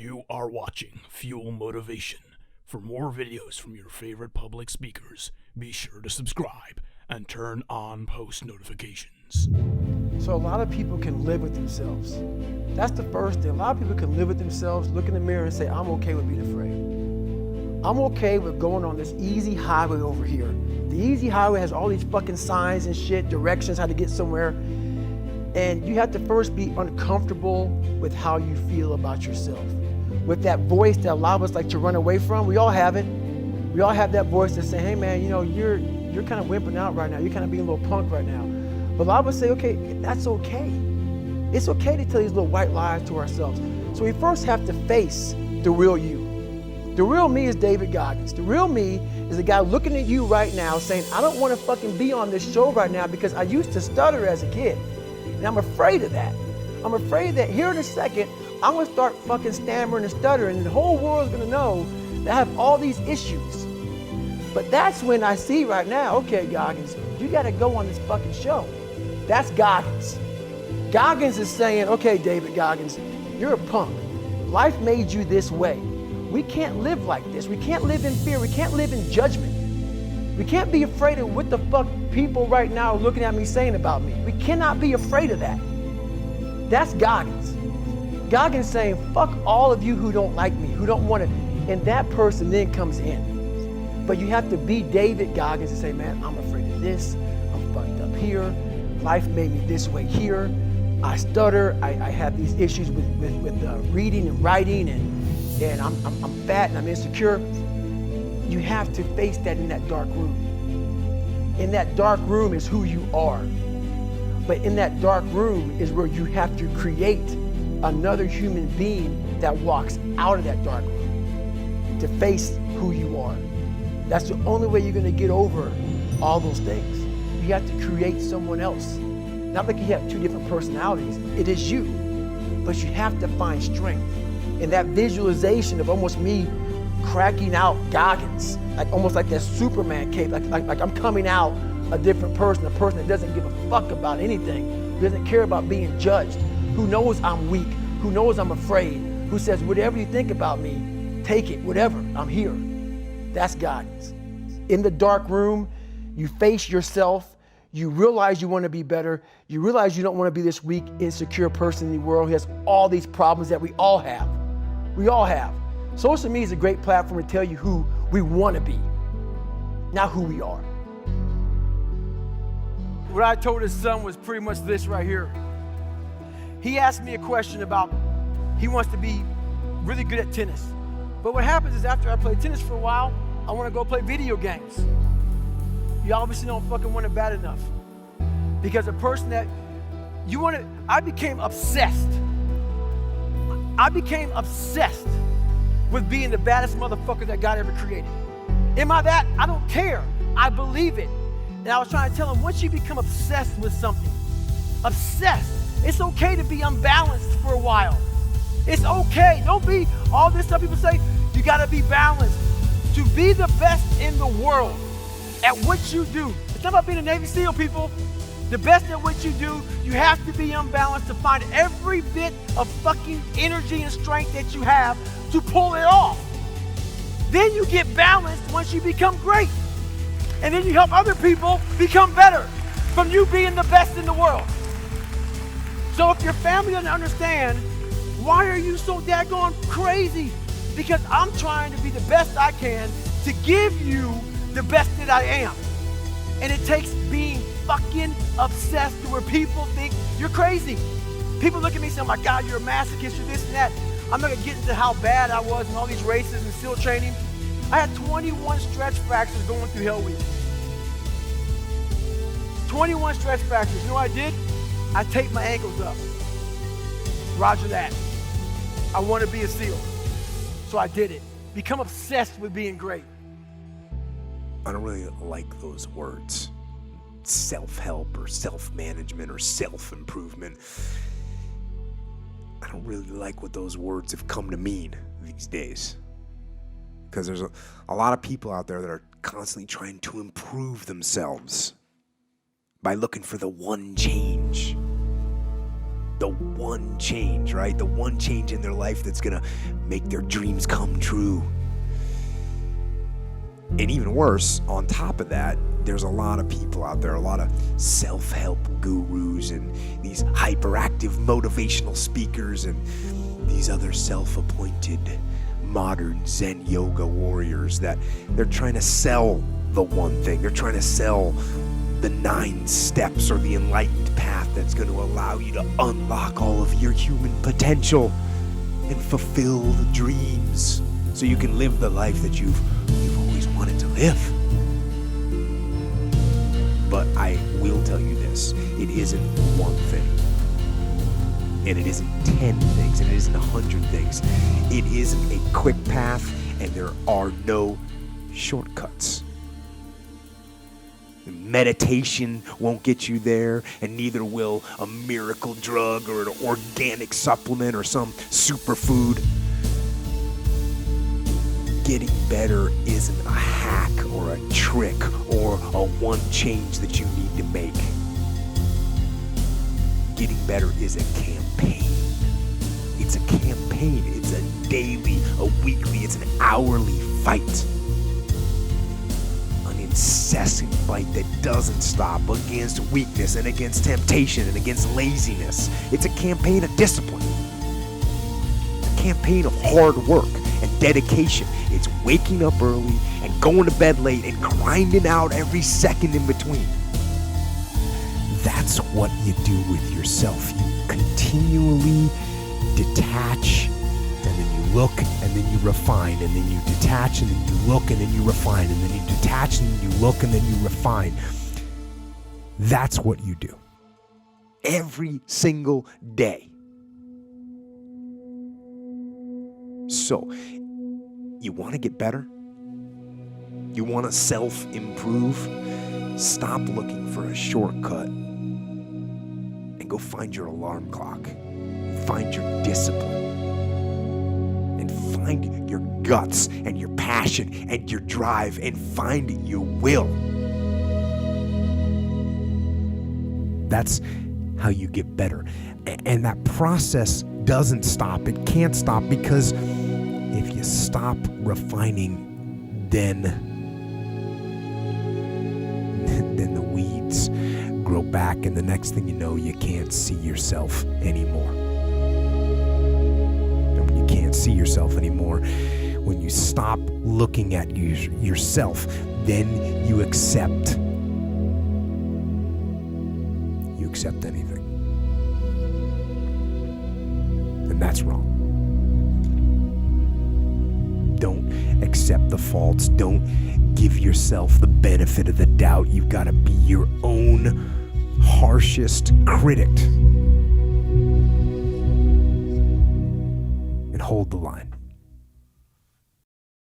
You are watching Fuel Motivation. For more videos from your favorite public speakers, be sure to subscribe and turn on post notifications. So a lot of people can live with themselves. That's the first thing. A lot of people can live with themselves, look in the mirror and say, I'm okay with being afraid. I'm okay with going on this easy highway over here. The easy highway has all these fucking signs and shit, directions, how to get somewhere. And you have to first be uncomfortable with how you feel about yourself. With that voice that a lot of us like to run away from, we all have it. We all have that voice that say, hey man, you know, you're kind of wimping out right now. You're kind of being a little punk right now. But a lot of us say, okay, that's okay. It's okay to tell these little white lies to ourselves. So we first have to face the real you. The real me is David Goggins. The real me is the guy looking at you right now saying, I don't want to fucking be on this show right now because I used to stutter as a kid. And I'm afraid of that. I'm afraid that here in a second, I'm gonna start fucking stammering and stuttering and the whole world's gonna know that I have all these issues. But that's when I see right now, okay, Goggins, you gotta go on this fucking show. That's Goggins. Goggins is saying, okay, David Goggins, you're a punk. Life made you this way. We can't live like this. We can't live in fear. We can't live in judgment. We can't be afraid of what the fuck people right now are looking at me saying about me. We cannot be afraid of that. That's Goggins. Goggins saying, fuck all of you who don't like me, who don't want to, and that person then comes in. But you have to be David Goggins and say, man, I'm afraid of this. I'm fucked up here. Life made me this way here. I stutter. I have these issues with reading and writing, and I'm fat and I'm insecure. You have to face that in that dark room. In that dark room is who you are. But in that dark room is where you have to create another human being that walks out of that dark room to face who you are. That's the only way you're gonna get over all those things. You have to create someone else. Not like you have two different personalities. It is you, but you have to find strength. And that visualization of almost me cracking out Goggins, like almost like that Superman cape, like I'm coming out a different person, a person that doesn't give a fuck about anything, who doesn't care about being judged, who knows I'm weak, who knows I'm afraid, who says, whatever you think about me, take it, whatever, I'm here. That's Goggins. In the dark room, you face yourself, you realize you want to be better, you realize you don't want to be this weak, insecure person in the world who has all these problems that we all have. We all have. Social media is a great platform to tell you who we want to be, not who we are. What I told his son was pretty much this right here. He asked me a question about, he wants to be really good at tennis. But what happens is after I play tennis for a while, I want to go play video games. You obviously don't fucking want it bad enough. Because a person that you want to, I became obsessed. I became obsessed with being the baddest motherfucker that God ever created. Am I that? I don't care. I believe it. And I was trying to tell him, once you become obsessed with something, obsessed, it's okay to be unbalanced for a while. It's okay. Don't be all this stuff people say, you gotta be balanced. To be the best in the world at what you do. It's not about being a Navy SEAL, people. The best at what you do, you have to be unbalanced to find every bit of fucking energy and strength that you have to pull it off. Then you get balanced once you become great. And then you help other people become better from you being the best in the world. So if your family doesn't understand, why are you so daggone crazy? Because I'm trying to be the best I can to give you the best that I am. And it takes being fucking obsessed to where people think you're crazy. People look at me and say, oh my God, you're a masochist, you're this and that. I'm not gonna get into how bad I was in all these races and SEAL training. I had 21 stretch fractures going through Hell Week. 21 stretch fractures. You know what I did? I taped my ankles up. Roger that. I want to be a SEAL. So I did it. Become obsessed with being great. I don't really like those words. Self-help or self-management or self-improvement. I don't really like what those words have come to mean these days. Because there's a lot of people out there that are constantly trying to improve themselves by looking for the one change. the one change, right? The one change in their life that's gonna make their dreams come true. And even worse, on top of that, there's a lot of people out there, a lot of self-help gurus and these hyperactive motivational speakers and these other self-appointed modern Zen yoga warriors that they're trying to sell the one thing. They're trying to sell the 9 steps or the enlightened path that's going to allow you to unlock all of your human potential and fulfill the dreams so you can live the life that you've always wanted to live. But I will tell you this, it isn't one thing. And it isn't 10 things, and it isn't 100 things. It isn't a quick path, and there are no shortcuts. Meditation won't get you there, and neither will a miracle drug or an organic supplement or some superfood. Getting better isn't a hack or a trick or a one change that you need to make. Getting better is a campaign. It's a campaign. It's a daily, a weekly, it's an hourly fight. An incessant fight that doesn't stop against weakness and against temptation and against laziness. It's a campaign of discipline. A campaign of hard work and dedication. It's waking up early and going to bed late and grinding out every second in between. That's what you do with yourself. You continually detach, and then you look, and then you refine, and then you detach, and then you look, and then you refine, and then you detach, and then you look, and then you refine. That's what you do. Every single day. So, you want to get better? You want to self-improve? Stop looking for a shortcut and go find your alarm clock. Find your discipline. And find your guts and your passion and your drive and find your will. That's how you get better. And that process doesn't stop. It can't stop, because if you stop refining, then the weeds grow back, and the next thing you know, you can't see yourself anymore. And when you can't see yourself anymore, when you stop looking at yourself, then you accept anything. And that's wrong. Don't accept the faults. Don't give yourself the benefit of the doubt. You've got to be your own harshest critic and hold the line.